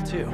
too.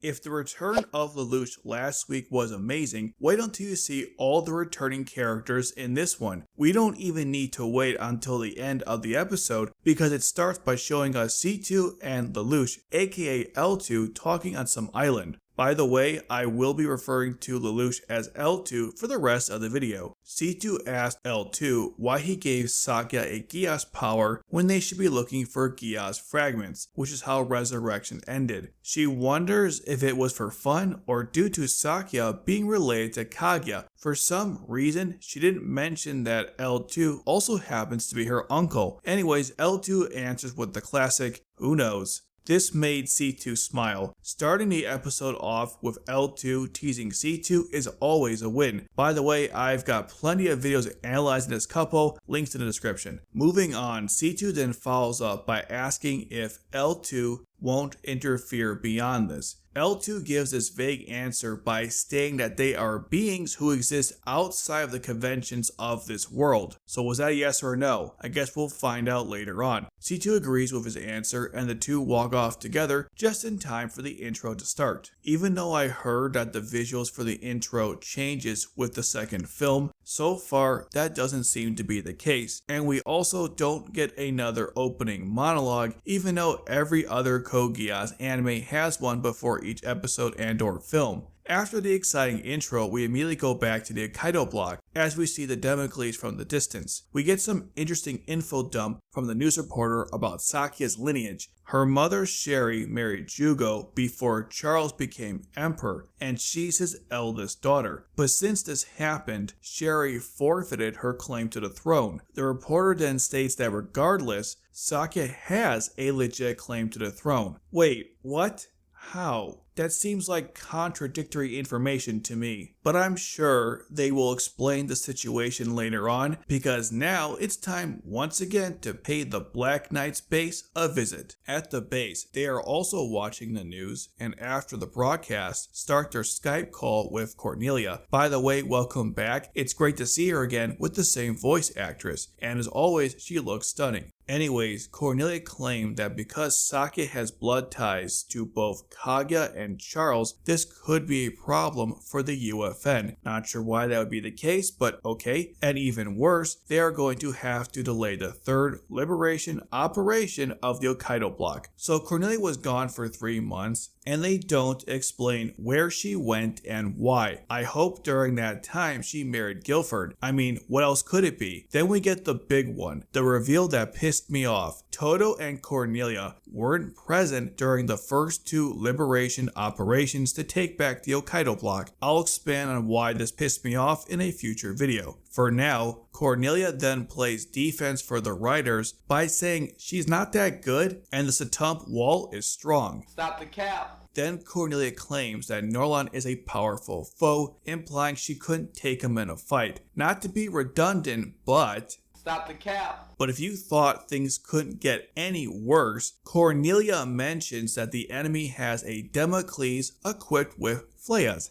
If the return of Lelouch last week was amazing, wait until you see all the returning characters in this one. We don't even need to wait until the end of the episode because it starts by showing us C2 and Lelouch, aka L2, talking on some island. By the way, I will be referring to Lelouch as L2 for the rest of the video. C2 asked L2 why he gave Sakya a Geass power when they should be looking for Geass fragments, which is how Resurrection ended. She wonders if it was for fun or due to Sakya being related to Kaguya. For some reason, she didn't mention that L2 also happens to be her uncle. Anyways, L2 answers with the classic, "Who knows?" This made C2 smile. Starting the episode off with L2 teasing C2 is always a win. By the way, I've got plenty of videos analyzing this couple, links in the description. Moving on, C2 then follows up by asking if L2 won't interfere beyond this. L2 gives this vague answer by stating that they are beings who exist outside of the conventions of this world. So was that a yes or a no? I guess we'll find out later on. C2 agrees with his answer and the two walk off together just in time for the intro to start. Even though I heard that the visuals for the intro changes with the second film, so far that doesn't seem to be the case. And we also don't get another opening monologue, even though every other Code Geass anime has one before each episode and or film. After the exciting intro, we immediately go back to the Hokkaido block as we see the Damocles from the distance. We get some interesting info dump from the news reporter about Sakya's lineage. Her mother Sherry married Jugo before Charles became emperor, and she's his eldest daughter. But since this happened, Sherry forfeited her claim to the throne. The reporter then states that regardless, Sakya has a legit claim to the throne. Wait, what? How? That seems like contradictory information to me, but I'm sure they will explain the situation later on because now it's time once again to pay the Black Knights base a visit. At the base, they are also watching the news and after the broadcast start their Skype call with Cornelia. By the way, welcome back. It's great to see her again with the same voice actress, and as always, she looks stunning. Anyways, Cornelia claimed that because Sakya has blood ties to both Kaguya and Charles, this could be a problem for the UFN. Not sure why that would be the case, but okay. And even worse, they are going to have to delay the third liberation operation of the Hokkaido block. So Cornelia was gone for 3 months, and they don't explain where she went and why. I hope during that time she married Guilford. I mean, what else could it be? Then we get the big one, the reveal that pissed me off. Todo and Cornelia weren't present during the first 2 liberation operations to take back the Hokkaido block. I'll expand on why this pissed me off in a future video. For now, Cornelia then plays defense for the writers by saying she's not that good and the Satump wall is strong. Stop the cap. Then Cornelia claims that Norlan is a powerful foe, implying she couldn't take him in a fight. Not to be redundant, but... Stop the cap. But if you thought things couldn't get any worse, Cornelia mentions that the enemy has a Damocles equipped with flayas.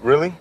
Really?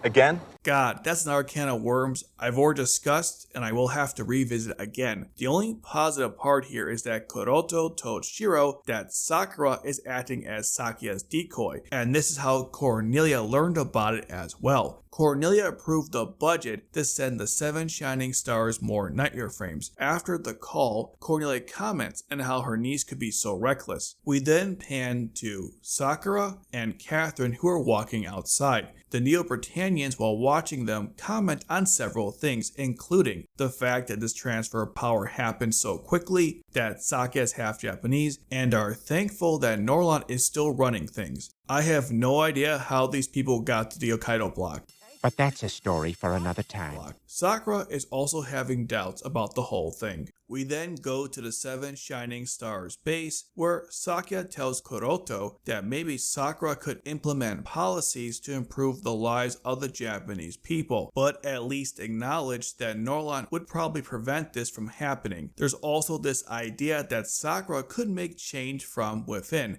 Again? God, that's another can of worms I've already discussed and I will have to revisit again. The only positive part here is that Kuroto told Shiro that Sakura is acting as Sakuya's decoy, and this is how Cornelia learned about it as well. Cornelia approved the budget to send the 7 Shining Stars more nightmare frames. After the call, Cornelia comments on how her niece could be so reckless. We then pan to Sakura and Catherine, who are walking outside. The Neo-Britannians, while watching them, comment on several things, including the fact that this transfer of power happened so quickly, that Sakuya is half Japanese, and are thankful that Norlon is still running things. I have no idea how these people got to the Hokkaido block. But that's a story for another time. Sakura is also having doubts about the whole thing. We then go to the 7 Shining Stars base, where Sakuya tells Kuroto that maybe Sakura could implement policies to improve the lives of the Japanese people, but at least acknowledge that Norlon would probably prevent this from happening. There's also this idea that Sakura could make change from within.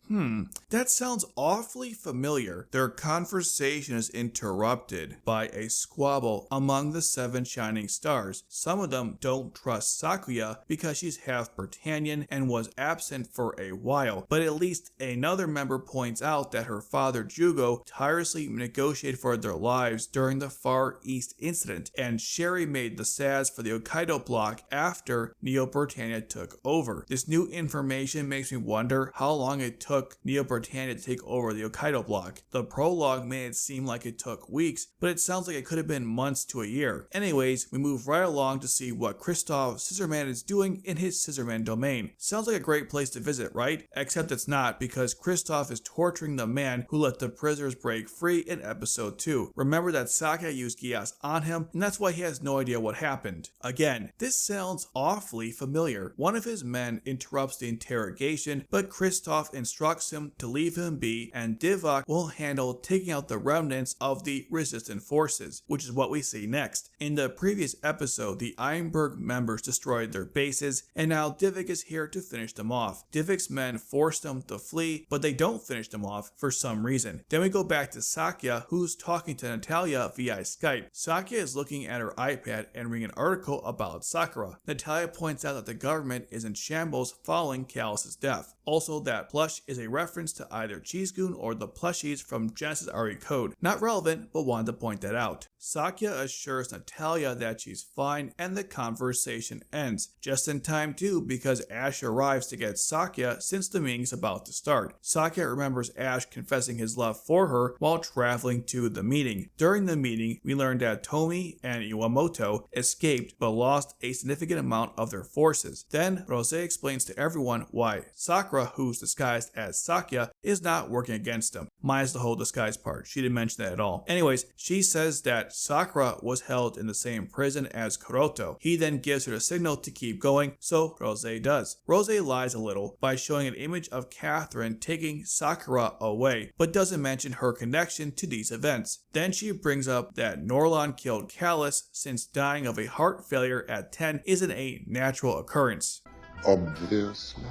That sounds awfully familiar. Their conversation is interrupted by a squabble among the 7 Shining Stars. Some of them don't trust Sakuya because she's half Britannian and was absent for a while, but at least another member points out that her father Jugo tirelessly negotiated for their lives during the Far East incident, and Sherry made the SAS for the Hokkaido block after Neo-Britannia took over. This new information makes me wonder how long it took Neo-Britannia to take over the Hokkaido block. The prologue made it seem like it took weeks, but it sounds like it could have been months to a year. Anyways, we move right along to see what Kristoff Scissorman is doing in his Scissorman domain. Sounds like a great place to visit, right? Except it's not, because Kristoff is torturing the man who let the prisoners break free in episode 2. Remember that Sakuya used Gyas on him, and that's why he has no idea what happened. Again, this sounds awfully familiar. One of his men interrupts the interrogation, but Kristoff instructs him to leave him be, and Divok will handle taking out the remnants of the resistant forces, which is what we see next. In the previous episode, the Ironberg members destroyed their bases, and now Divok is here to finish them off. Divok's men force them to flee, but they don't finish them off for some reason. Then we go back to Sakuya, who's talking to Natalia via Skype. Sakuya is looking at her iPad and reading an article about Sakura. Natalia points out that the government is in shambles following Callus's death. Also, that plush is a reference to either Cheesegoon or the plushies from Genesis RE Code. Not relevant, but wanted to point that out. Sakuya assures Natalia that she's fine, and the conversation ends. Just in time too, because Ash arrives to get Sakuya since the meeting's about to start. Sakuya remembers Ash confessing his love for her while traveling to the meeting. During the meeting, we learn that Tomi and Iwamoto escaped but lost a significant amount of their forces. Then Rose explains to everyone why Sakura, who's disguised as Sakuya, is not working against them. Minus the whole disguise part. She didn't mention that at all. Anyways, she says that Sakura was held in the same prison as Kuroto. He then gives her a signal to keep going, so Rose does. Rose lies a little by showing an image of Catherine taking Sakura away, but doesn't mention her connection to these events. Then she brings up that Norlon killed Callus since dying of a heart failure at 10 isn't a natural occurrence. Obviously.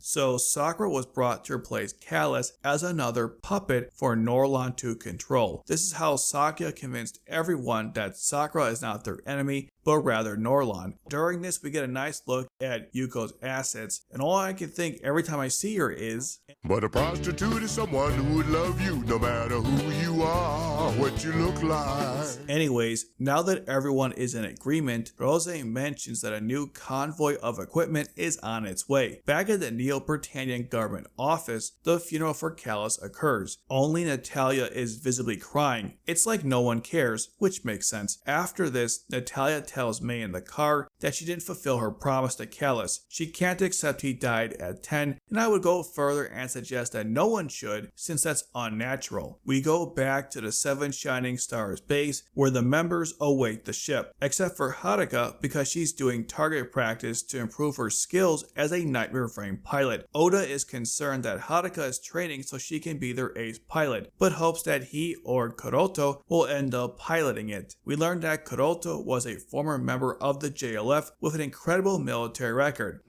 So Sakura was brought to replace Callus as another puppet for Norlon to control. This is how Sakuya convinced everyone that Sakura is not their enemy, but rather Norlon. During this, we get a nice look at Yuko's assets, and all I can think every time I see her is, But a prostitute is someone who would love you no matter who you are, what you look like. Anyways, now that everyone is in agreement, Rose mentions that a new convoy of equipment is on its way. Back at the Neo-Britannian government office, the funeral for Callus occurs. Only Natalia is visibly crying. It's like no one cares, which makes sense. After this, Natalia tells May in the car that she didn't fulfill her promise to Callus. She can't accept he died at 10, and I would go further and suggest that no one should, since that's unnatural. We go back to the 7 Shining Stars base, where the members await the ship, except for Haruka because she's doing target practice to improve her skills as a Nightmare Frame pilot. Oda is concerned that Haruka is training so she can be their ace pilot, but hopes that he or Kuroto will end up piloting it. We learned that Kuroto was a former member of the JLF with an incredible military record.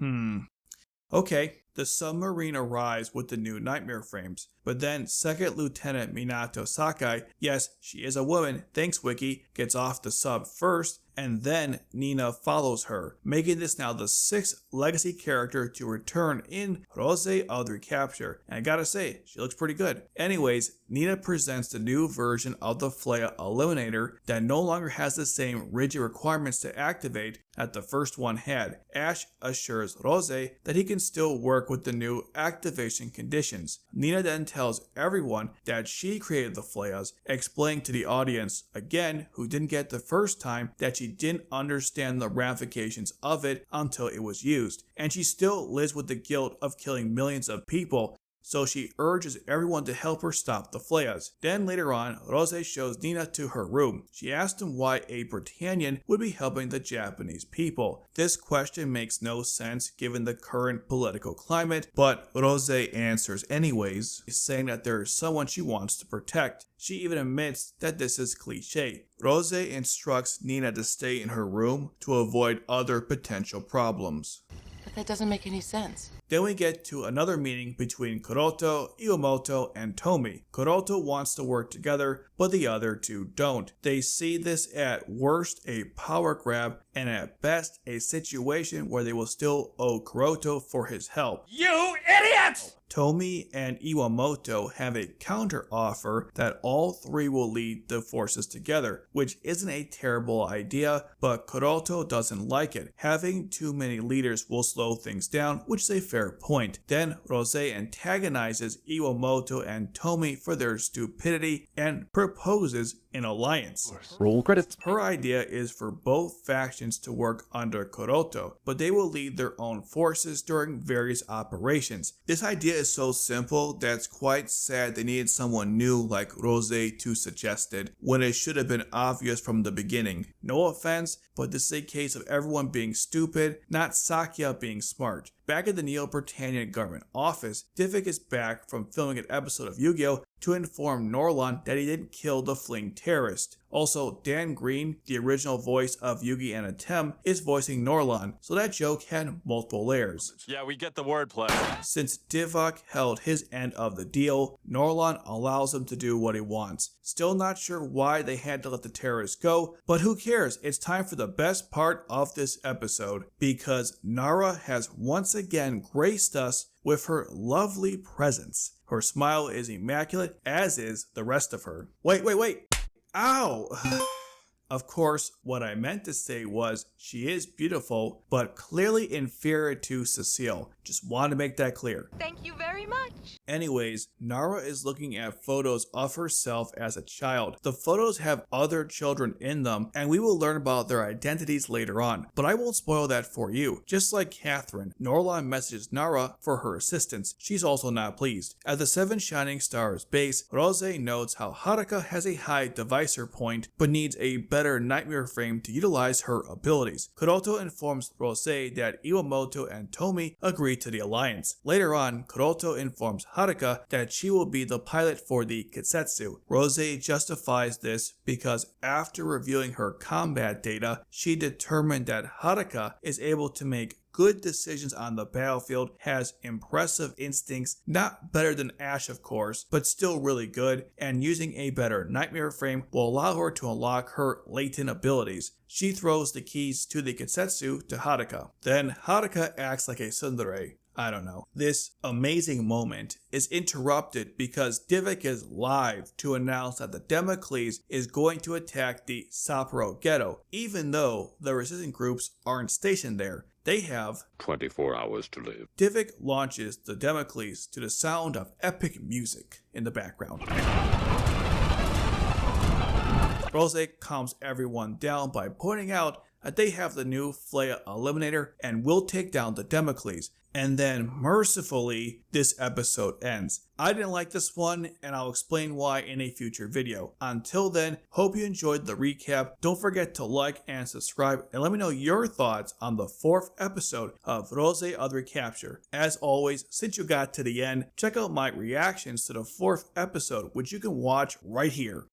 Okay. The submarine arrives with the new nightmare frames, but then 2nd Lieutenant Minato Sakai, yes, she is a woman, thanks Wiki, gets off the sub first, and then Nina follows her, making this now the 6th legacy character to return in Rose of the Recapture, and I gotta say, she looks pretty good. Anyways, Nina presents the new version of the Flea Eliminator that no longer has the same rigid requirements to activate that the first one had. Ash assures Rose that he can still work with the new activation conditions. Nina then tells everyone that she created the Fleas, explaining to the audience, again, who didn't get the first time, that she didn't understand the ramifications of it until it was used, and she still lives with the guilt of killing millions of people, so she urges everyone to help her stop the Fleas. Then later on, Rose shows Nina to her room. She asks him why a Britannian would be helping the Japanese people. This question makes no sense given the current political climate, but Rose answers anyways, saying that there is someone she wants to protect. She even admits that this is cliche. Rose instructs Nina to stay in her room to avoid other potential problems. But that doesn't make any sense. Then we get to another meeting between Kuroto, Iwamoto, and Tomi. Kuroto wants to work together, but the other two don't. They see this at worst a power grab, and at best a situation where they will still owe Kuroto for his help. You idiot! Tomi and Iwamoto have a counter offer that all three will lead the forces together, which isn't a terrible idea, but Kuroto doesn't like it. Having too many leaders will slow things down, which is a fair point. Then Rose antagonizes Iwamoto and Tomi for their stupidity and proposes an alliance. Roll credits. Her idea is for both factions to work under Kuroto, but they will lead their own forces during various operations. This idea is so simple that it's quite sad they needed someone new like Rose to suggest it, when it should have been obvious from the beginning. No offense, but this is a case of everyone being stupid, not Sakia being smart. Back at the Neo-Britannian government office, Divik is back from filming an episode of Yu-Gi-Oh! To inform Norlon that he didn't kill the fleeing terrorist. Also, Dan Green, the original voice of Yugi and Atem, is voicing Norlon, so that joke had multiple layers. Yeah, we get the wordplay. Since Divok held his end of the deal, Norlon allows him to do what he wants. Still not sure why they had to let the terrorists go, but who cares? It's time for the best part of this episode, because Nara has once again graced us with her lovely presence. Her smile is immaculate, as is the rest of her. Wait. Ow! Of course, what I meant to say was she is beautiful, but clearly inferior to Cecile. Just wanted to make that clear. Thank you very much. Anyways, Nara is looking at photos of herself as a child. The photos have other children in them, and we will learn about their identities later on, but I won't spoil that for you. Just like Catherine, Norlon messages Nara for her assistance. She's also not pleased. At the Seven Shining Stars base, Rose notes how Haruka has a high divisor point, but needs a better nightmare frame to utilize her abilities. Kuroto informs Rose that Iwamoto and Tomi agree to the alliance. Later on, Kuroto informs Haruka that she will be the pilot for the Keisetsu. Rose justifies this because after reviewing her combat data, she determined that Haruka is able to make good decisions on the battlefield, has impressive instincts, not better than Ash of course, but still really good, and using a better nightmare frame will allow her to unlock her latent abilities. She throws the keys to the Keisetsu to Haruka. Then Haruka acts like a tsundere. I don't know. This amazing moment is interrupted because Divik is live to announce that the Damocles is going to attack the Sapporo ghetto, even though the resistance groups aren't stationed there. They have 24 hours to live. Divik launches the Damocles to the sound of epic music in the background. Rose calms everyone down by pointing out that they have the new Flea Eliminator and will take down the Damocles. And then, mercifully, this episode ends. I didn't like this one, and I'll explain why in a future video. Until then, hope you enjoyed the recap. Don't forget to like and subscribe, and let me know your thoughts on the 4th episode of Rose of the Recapture. As always, since you got to the end, check out my reactions to the 4th episode, which you can watch right here.